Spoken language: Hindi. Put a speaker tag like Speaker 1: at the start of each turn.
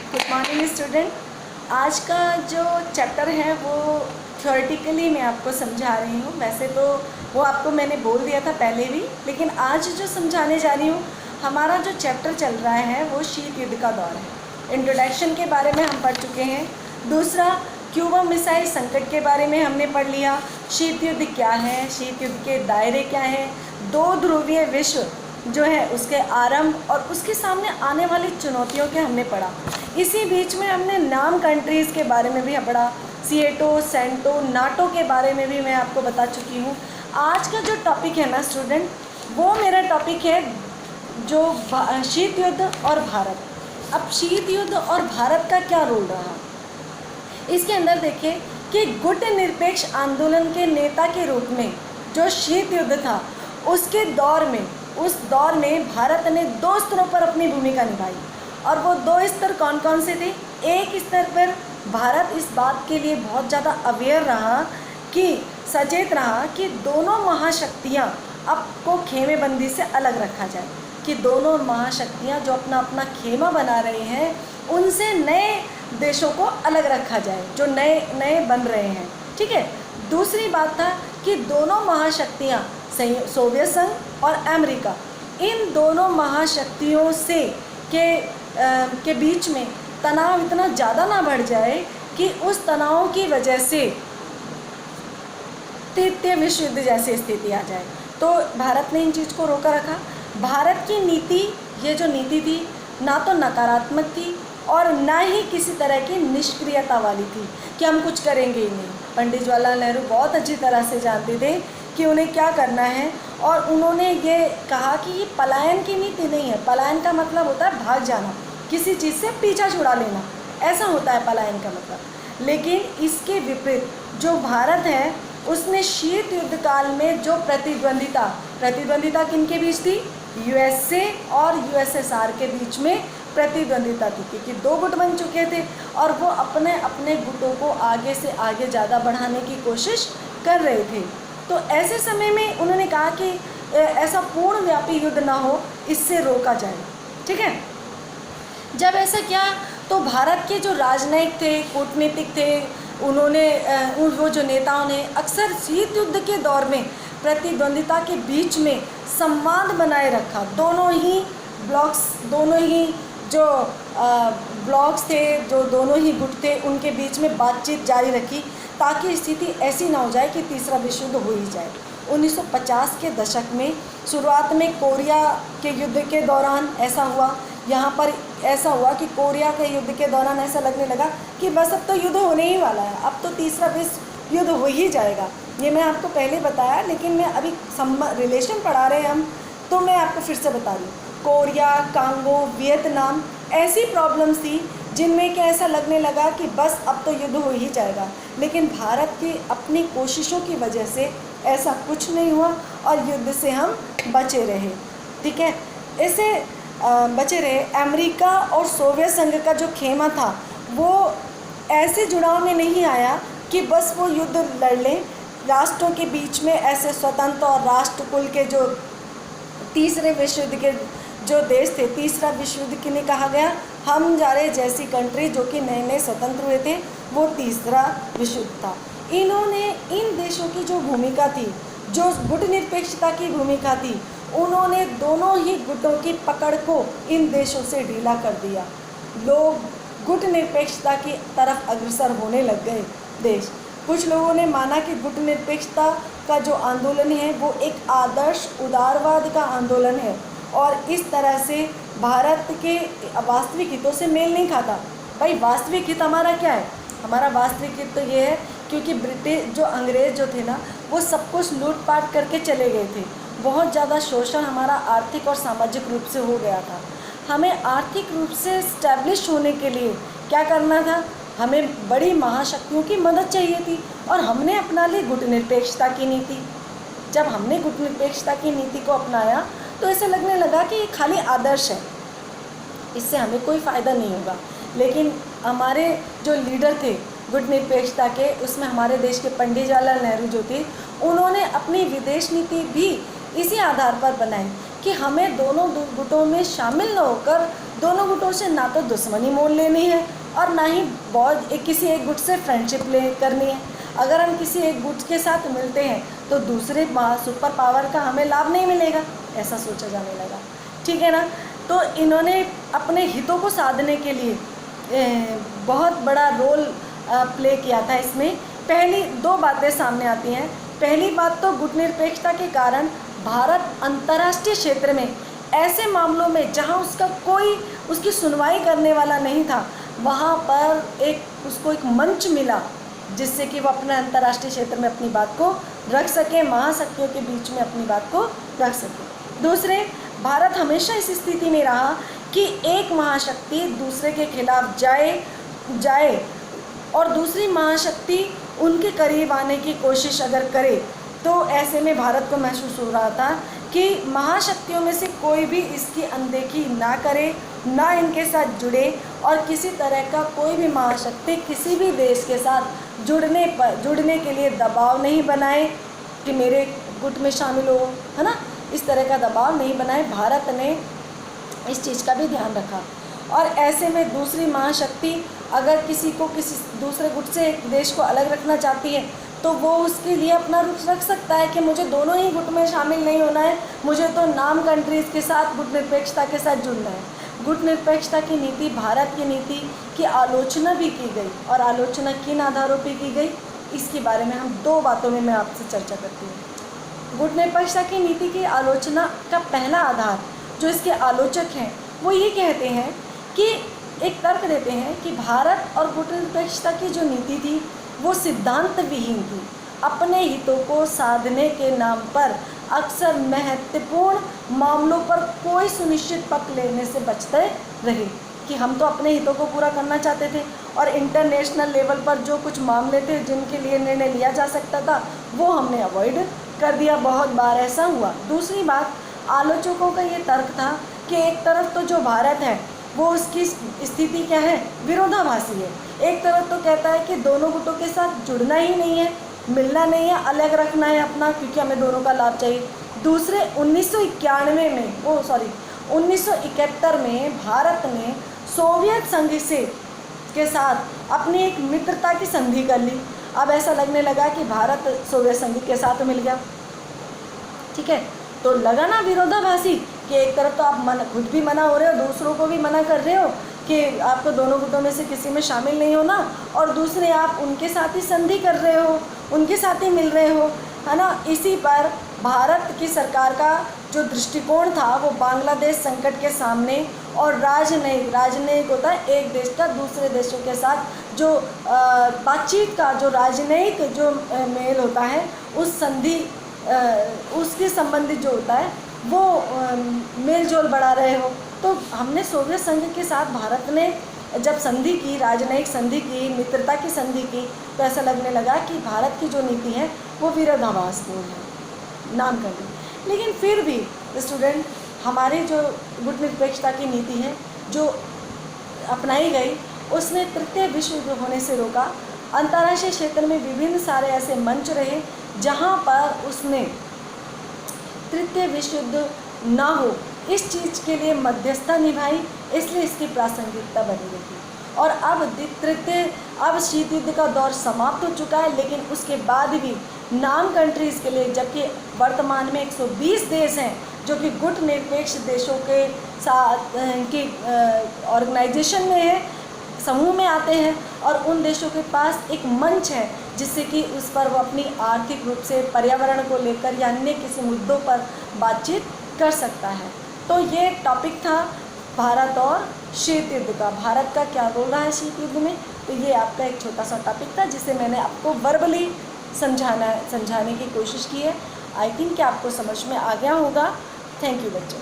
Speaker 1: Good morning student. आज का जो चैप्टर है वो थ्योरेटिकली मैं आपको समझा रही हूँ। वैसे तो वो आपको मैंने बोल दिया था पहले भी, लेकिन आज जो समझाने जा रही हूँ, हमारा जो चैप्टर चल रहा है वो शीत युद्ध का दौर है। इंट्रोडक्शन के बारे में हम पढ़ चुके हैं। दूसरा, क्यूबा मिसाइल संकट के बारे में हमने पढ़ लिया। शीत युद्ध क्या है, शीत युद्ध के दायरे क्या हैं, दो ध्रुवीय विश्व जो है उसके आरंभ और उसके सामने आने वाली चुनौतियों के हमने पढ़ा। इसी बीच में हमने नाम कंट्रीज़ के बारे में भी पढ़ा। सीएटो, सेंटो, नाटो के बारे में भी मैं आपको बता चुकी हूँ। आज का जो टॉपिक है ना स्टूडेंट, वो मेरा टॉपिक है जो शीत युद्ध और भारत। अब शीत युद्ध और भारत का क्या रोल रहा, इसके अंदर देखें कि गुट निरपेक्ष आंदोलन के नेता के रूप में जो शीत युद्ध था उसके दौर में, उस दौर में भारत ने दो स्तरों पर अपनी भूमिका निभाई। और वो दो स्तर कौन कौन से थे? एक स्तर पर भारत इस बात के लिए बहुत ज़्यादा अवेयर रहा, कि सचेत रहा कि दोनों महाशक्तियाँ अब को खेमेबंदी से अलग रखा जाए, कि दोनों महाशक्तियाँ जो अपना अपना खेमा बना रहे हैं उनसे नए देशों को अलग रखा जाए जो नए नए बन रहे हैं। ठीक है। दूसरी बात था कि दोनों महाशक्तियाँ सोवियत संघ और अमेरिका, इन दोनों महाशक्तियों से के बीच में तनाव इतना ज़्यादा ना बढ़ जाए कि उस तनाव की वजह से तृतीय विश्व युद्ध जैसी स्थिति आ जाए। तो भारत ने इन चीज़ को रोका रखा। भारत की नीति, ये जो नीति थी, ना तो नकारात्मक थी और ना ही किसी तरह की निष्क्रियता वाली थी कि हम कुछ करेंगे ही नहीं। पंडित जवाहरलाल नेहरू बहुत अच्छी तरह से जानते थे कि उन्हें क्या करना है, और उन्होंने ये कहा कि ये पलायन की नीति नहीं है। पलायन का मतलब होता है भाग जाना, किसी चीज़ से पीछा छुड़ा लेना, ऐसा होता है पलायन का मतलब। लेकिन इसके विपरीत जो भारत है उसने शीत युद्ध काल में जो प्रतिद्वंदिता किनके बीच थी? यूएसए और यूएसएसआर के बीच में प्रतिद्वंदिता थी, क्योंकि दो गुट बन चुके थे और वो अपने अपने गुटों को आगे से आगे ज़्यादा बढ़ाने की कोशिश कर रहे थे। तो ऐसे समय में उन्होंने कहा कि ऐसा पूर्ण व्यापी युद्ध ना हो, इससे रोका जाए। ठीक है। जब ऐसा किया तो भारत के जो राजनयिक थे, कूटनीतिक थे, उन्होंने वो जो नेताओं ने अक्सर शीत युद्ध के दौर में प्रतिद्वंदिता के बीच में संवाद बनाए रखा। दोनों ही जो ब्लॉक्स थे, जो दोनों ही गुट थे, उनके बीच में बातचीत जारी रखी ताकि स्थिति ऐसी ना हो जाए कि तीसरा विश्व युद्ध हो ही जाए। 1950 के दशक में शुरुआत में कोरिया के युद्ध के दौरान ऐसा हुआ। यहाँ पर ऐसा हुआ कि कोरिया के युद्ध के दौरान ऐसा लगने लगा कि बस अब तो युद्ध होने ही वाला है, अब तो तीसरा विश्व युद्ध हो ही जाएगा। ये मैं आपको पहले बताया, लेकिन मैं अभी रिलेशन पढ़ा रहे हैं हम, तो मैं आपको फिर से बता रही हूँ। कोरिया, कांगो, वियतनाम, ऐसी प्रॉब्लम्स थी जिनमें कि ऐसा लगने लगा कि बस अब तो युद्ध हो ही जाएगा। लेकिन भारत की अपनी कोशिशों की वजह से ऐसा कुछ नहीं हुआ और युद्ध से हम बचे रहे। ठीक है। ऐसे बचे रहे। अमेरिका और सोवियत संघ का जो खेमा था वो ऐसे जुड़ाव में नहीं आया कि बस वो युद्ध लड़ लें। राष्ट्रों के बीच में ऐसे स्वतंत्र और राष्ट्रकुल के जो तीसरे विश्व युद्ध के जो देश थे, तीसरा विश्व युद्ध किन्हें कहा गया? हम जारे जैसी कंट्री जो कि नए नए स्वतंत्र हुए थे, वो तीसरा विश्व युद्ध था। इन्होंने इन देशों की जो भूमिका थी, जो गुट निरपेक्षता की भूमिका थी, उन्होंने दोनों ही गुटों की पकड़ को इन देशों से ढीला कर दिया। लोग गुट निरपेक्षता की तरफ अग्रसर होने लग गए देश। कुछ लोगों ने माना कि गुट निरपेक्षता का जो आंदोलन है वो एक आदर्श उदारवाद का आंदोलन है और इस तरह से भारत के वास्तविक हितों से मेल नहीं खाता। भाई वास्तविक हित हमारा क्या है? हमारा वास्तविक हित तो ये है, क्योंकि ब्रिटिश जो अंग्रेज़ जो थे ना, वो सब कुछ लूटपाट करके चले गए थे। बहुत ज़्यादा शोषण हमारा आर्थिक और सामाजिक रूप से हो गया था। हमें आर्थिक रूप से स्टैब्लिश होने के लिए क्या करना था? हमें बड़ी महाशक्तियों की मदद चाहिए थी और हमने अपना ली गुट निरपेक्षता की नीति। जब हमने गुट निरपेक्षता की नीति को अपनाया तो ऐसे लगने लगा कि ये खाली आदर्श है, इससे हमें कोई फ़ायदा नहीं होगा। लेकिन हमारे जो लीडर थे गुट निरपेक्षता के, उसमें हमारे देश के पंडित जवाहरलाल नेहरू जो थे, उन्होंने अपनी विदेश नीति भी इसी आधार पर बनाई कि हमें दोनों गुटों में शामिल न होकर दोनों गुटों से ना तो दुश्मनी मोल लेनी है और ना ही किसी एक गुट से फ्रेंडशिप करनी है। अगर हम किसी एक गुट के साथ मिलते हैं तो दूसरे सुपर पावर का हमें लाभ नहीं मिलेगा, ऐसा सोचा जाने लगा। ठीक है ना। तो इन्होंने अपने हितों को साधने के लिए बहुत बड़ा रोल प्ले किया था। इसमें पहली दो बातें सामने आती हैं। पहली बात तो गुटनिरपेक्षता के कारण भारत अंतर्राष्ट्रीय क्षेत्र में ऐसे मामलों में जहां उसकी सुनवाई करने वाला नहीं था, वहां पर उसको एक मंच मिला जिससे कि वो अपने अंतर्राष्ट्रीय क्षेत्र में अपनी बात को रख सके, महाशक्तियों के बीच में अपनी बात को रख सके। दूसरे, भारत हमेशा इस स्थिति में रहा कि एक महाशक्ति दूसरे के खिलाफ जाए और दूसरी महाशक्ति उनके करीब आने की कोशिश अगर करे, तो ऐसे में भारत को महसूस हो रहा था कि महाशक्तियों में से कोई भी इसकी अनदेखी ना करे, ना इनके साथ जुड़े, और किसी तरह का कोई भी महाशक्ति किसी भी देश के साथ जुड़ने के लिए दबाव नहीं बनाए कि मेरे गुट में शामिल हो, है ना, इस तरह का दबाव नहीं बनाए। भारत ने इस चीज़ का भी ध्यान रखा। और ऐसे में दूसरी महाशक्ति अगर किसी दूसरे गुट से एक देश को अलग रखना चाहती है तो वो उसके लिए अपना रुख रख सकता है कि मुझे दोनों ही गुट में शामिल नहीं होना है, मुझे तो नाम कंट्रीज़ के साथ गुट निरपेक्षता के साथ जुड़ना है। गुट निरपेक्षता की नीति, भारत की नीति की आलोचना भी की गई, और आलोचना किन आधारों पर की गई, इसके बारे में हम दो बातों में मैं आपसे चर्चा करती हूँ। गुट निरपेक्षता की नीति की आलोचना का पहला आधार जो इसके आलोचक हैं वो ये कहते हैं कि एक तर्क देते हैं कि भारत और गुट निरपेक्षता की जो नीति थी वो सिद्धांत विहीन थी। अपने हितों को साधने के नाम पर अक्सर महत्वपूर्ण मामलों पर कोई सुनिश्चित पक्ष लेने से बचते रहे कि हम तो अपने हितों को पूरा करना चाहते थे, और इंटरनेशनल लेवल पर जो कुछ मामले थे जिनके लिए निर्णय लिया जा सकता था वो हमने अवॉइड कर दिया। बहुत बार ऐसा हुआ। दूसरी बात, आलोचकों का ये तर्क था कि एक तरफ तो जो भारत है वो उसकी स्थिति क्या है, विरोधाभासी है। एक तरफ तो कहता है कि दोनों गुटों के साथ जुड़ना ही नहीं है, मिलना नहीं है, अलग रखना है अपना, क्योंकि हमें दोनों का लाभ चाहिए। दूसरे 1971 में भारत ने सोवियत संघ के साथ अपनी एक मित्रता की संधि कर ली। अब ऐसा लगने लगा कि भारत सोवियत संघ के साथ मिल गया। ठीक है, तो लगा ना विरोधाभासी कि एक तरफ तो आप खुद भी मना हो रहे हो, दूसरों को भी मना कर रहे हो कि आपको दोनों गुटों में से किसी में शामिल नहीं होना, और दूसरे आप उनके साथ ही संधि कर रहे हो, उनके साथ ही मिल रहे हो, है ना। इसी पर भारत की सरकार का जो दृष्टिकोण था वो बांग्लादेश संकट के सामने और राजनयिक होता है एक देश का दूसरे देशों के साथ जो बातचीत का जो राजनयिक जो मेल होता है उस संधि उसके संबंधित जो होता है वो मेल जोल बढ़ा रहे हो। तो हमने सोवियत संघ के साथ भारत ने जब संधि की, राजनयिक संधि की, मित्रता की संधि की, तो ऐसा लगने लगा कि भारत की जो नीति है वो विरोधाभासपूर्ण है, नाम कर दी। लेकिन फिर भी स्टूडेंट, हमारी जो गुट निरपेक्षता की नीति है जो अपनाई गई उसने तृतीय विश्व युद्ध होने से रोका। अंतर्राष्ट्रीय क्षेत्र में विभिन्न सारे ऐसे मंच रहे जहाँ पर उसने तृतीय विश्व युद्ध ना हो इस चीज़ के लिए मध्यस्थता निभाई, इसलिए इसकी प्रासंगिकता बनी रही। और अब शीत युद्ध का दौर समाप्त हो चुका है, लेकिन उसके बाद भी नाम कंट्रीज़ के लिए, जबकि वर्तमान में 120 देश हैं जो कि गुट निरपेक्ष देशों के साथ की ऑर्गेनाइजेशन में है, समूह में आते हैं, और उन देशों के पास एक मंच है जिससे कि उस पर वो अपनी आर्थिक रूप से पर्यावरण को लेकर या अन्य किसी मुद्दों पर बातचीत कर सकता है। तो ये टॉपिक था भारत और शीत युद्ध का, भारत का क्या रोल रहा है शीत युद्ध में। तो ये आपका एक छोटा सा टॉपिक था जिसे मैंने आपको वर्बली समझाने की कोशिश की है। आई थिंक कि आपको समझ में आ गया होगा। थैंक यू बच्चों।